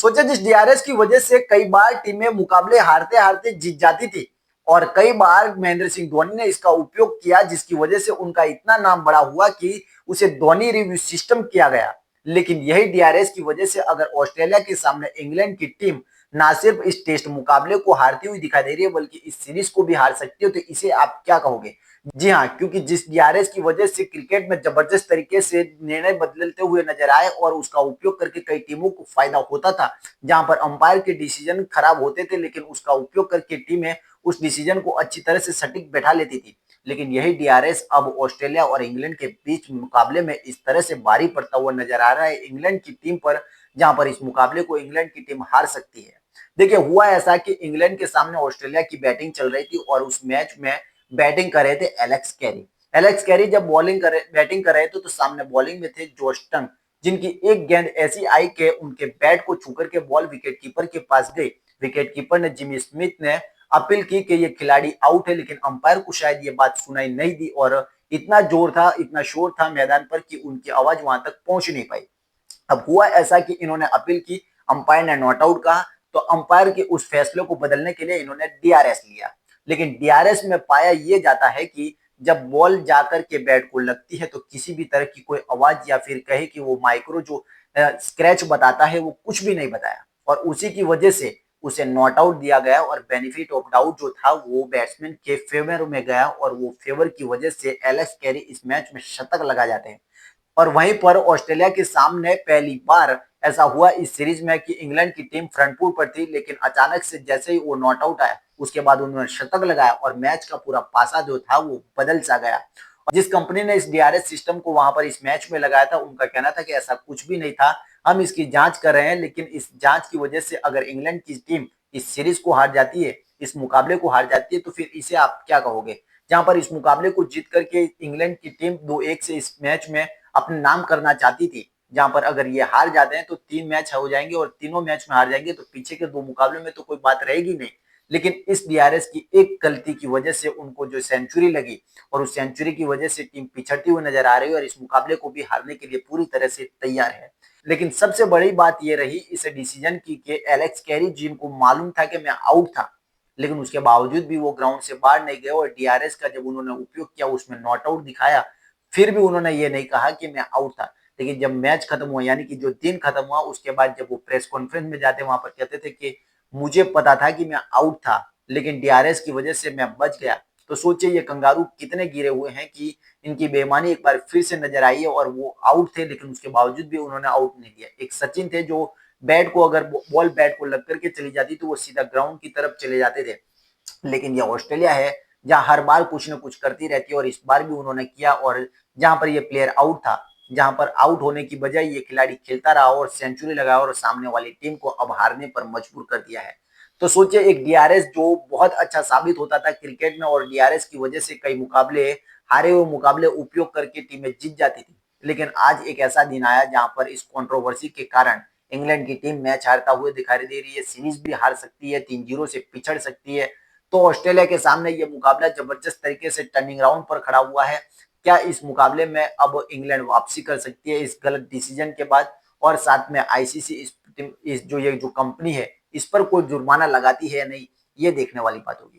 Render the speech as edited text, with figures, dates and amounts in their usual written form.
सोचा जिस डीआरएस की वजह से कई बार टीमें मुकाबले हारते हारते जीत जाती थी और कई बार महेंद्र सिंह धोनी ने इसका उपयोग किया जिसकी वजह से उनका इतना नाम बड़ा हुआ कि उसे धोनी रिव्यू सिस्टम किया गया। लेकिन यही डीआरएस की वजह से अगर ऑस्ट्रेलिया के सामने इंग्लैंड की टीम ना सिर्फ इस टेस्ट मुकाबले को हारती हुई दिखाई दे रही है बल्कि इस सीरीज को भी हार सकती है, तो इसे आप क्या कहोगे? जी हाँ, क्योंकि जिस डीआरएस की वजह से क्रिकेट में जबरदस्त तरीके से निर्णय बदलते हुए नजर आए और उसका उपयोग करके कई टीमों को फायदा होता था, जहां पर अंपायर के डिसीजन खराब होते थे लेकिन उसका उपयोग करके टीमें उस डिसीजन को अच्छी तरह से सटीक बैठा लेती थी। लेकिन यही डीआरएस अब ऑस्ट्रेलिया और इंग्लैंड के बीच मुकाबले में इस तरह से भारी पड़ता हुआ नजर आ रहा है इंग्लैंड की टीम पर, जहां पर इस मुकाबले को इंग्लैंड की टीम हार सकती है। देखिए, हुआ ऐसा कि इंग्लैंड के सामने ऑस्ट्रेलिया की बैटिंग चल रही थी और उस मैच में बैटिंग कर रहे थे एलेक्स कैरी। एलेक्स कैरी जब बैटिंग कर रहे थे तो सामने बॉलिंग में थे जोश टंग, जिनकी एक गेंद ऐसी आई कि उनके बैट को छू करके बॉल विकेट कीपर के पास गई। विकेट कीपर ने जिमी स्मिथ ने अपील की कि ये खिलाड़ी आउट है, लेकिन अंपायर को शायद ये बात सुनाई नहीं दी और इतना जोर था, इतना शोर था मैदान पर कि उनकी आवाज वहां तक पहुंच नहीं पाई। अब हुआ ऐसा कि इन्होंने अपील की, अंपायर ने नॉट आउट कहा, तो अंपायर के उस फैसले को बदलने के लिए इन्होंने डीआरएस लिया। लेकिन डीआरएस में पाया ये जाता है कि जब बॉल जाकर के बैट को लगती है तो किसी भी तरह की कोई आवाज या फिर कहे कि वो माइक्रो जो स्क्रैच बताता है वो कुछ भी नहीं बताया और उसी की वजह से उसे नॉट आउट दिया गया और बेनिफिट ऑफ डाउट जो था वो बैट्समैन के फेवर में गया और वो फेवर की वजह से एलेक्स कैरी इस मैच में शतक लगा जाते हैं। और वहीं पर ऑस्ट्रेलिया के सामने पहली बार ऐसा हुआ इस सीरीज में कि इंग्लैंड की टीम फ्रंट फुट पर थी लेकिन अचानक से जैसे ही वो नॉट आउट आया उसके बाद उन्होंने शतक लगाया और मैच का पूरा पासा जो था वो बदल सा गया। और जिस कंपनी ने इस डीआरएस सिस्टम को वहां पर इस मैच में लगाया था उनका कहना था कि ऐसा कुछ भी नहीं था, हम इसकी जांच कर रहे हैं, लेकिन इस जांच की वजह से अगर इंग्लैंड की टीम इस सीरीज को हार जाती है, इस मुकाबले को हार जाती है, तो फिर इसे आप क्या कहोगे? जहां पर इस मुकाबले को जीत करके इंग्लैंड की टीम 2-1 से इस मैच में अपने नाम करना चाहती थी, जहां पर अगर ये हार जाते हैं तो 3 मैच हो जाएंगे और तीनों मैच में हार जाएंगे तो पीछे के 2 मुकाबले में तो कोई बात रहेगी नहीं। लेकिन इस डीआरएस की एक गलती की वजह से उनको जो सेंचुरी लगी और उस सेंचुरी की वजह से टीम पिछड़ती हुई नजर आ रही है और इस मुकाबले को भी हारने के लिए पूरी तरह से तैयार है। लेकिन सबसे बड़ी बात यह रही इस डिसीजन की कि एलेक्स कैरी, जिनको मालूम था कि मैं आउट था, लेकिन उसके बावजूद भी वो ग्राउंड से बाहर नहीं गए और डीआरएस का जब उन्होंने उपयोग किया उसमें नॉट आउट दिखाया, फिर भी उन्होंने ये नहीं कहा कि मैं आउट था। लेकिन जब मैच खत्म हुआ यानी कि जो दिन खत्म हुआ उसके बाद जब वो प्रेस कॉन्फ्रेंस में जाते वहां पर कहते थे कि मुझे पता था कि मैं आउट था लेकिन डीआरएस की वजह से मैं बच गया। तो सोचिए ये कंगारू कितने गिरे हुए हैं कि इनकी बेईमानी एक बार फिर से नजर आई है और वो आउट थे लेकिन उसके बावजूद भी उन्होंने आउट नहीं दिया। एक सचिन थे जो बैट को अगर बॉल बैट को लग करके चली जाती तो वो सीधा ग्राउंड की तरफ चले जाते थे। लेकिन ये ऑस्ट्रेलिया है जहां हर बार कुछ न कुछ करती रहती है और इस बार भी उन्होंने किया और जहां पर ये प्लेयर आउट था, जहां पर आउट होने की बजाय ये खिलाड़ी खेलता रहा और सेंचुरी लगाया और सामने वाली टीम को अब हारने पर मजबूर कर दिया है। तो सोचिए एक डीआरएस जो बहुत अच्छा साबित होता था क्रिकेट में और डीआरएस की वजह से कई मुकाबले, हारे हुए मुकाबले उपयोग करके टीमें जीत जाती थी। लेकिन आज एक ऐसा दिन आया जहां पर इस कंट्रोवर्सी के कारण इंग्लैंड की टीम मैच हारता हुए दिखाई दे रही है, सीरीज भी हार सकती है, 3-0 से पिछड़ सकती है। तो ऑस्ट्रेलिया के सामने ये मुकाबला जबरदस्त तरीके से टर्निंग ग्राउंड पर खड़ा हुआ है। क्या इस मुकाबले में अब इंग्लैंड वापसी कर सकती है इस गलत डिसीजन के बाद? और साथ में आईसीसी इस जो ये जो कंपनी है इस पर कोई जुर्माना लगाती है या नहीं, ये देखने वाली बात होगी।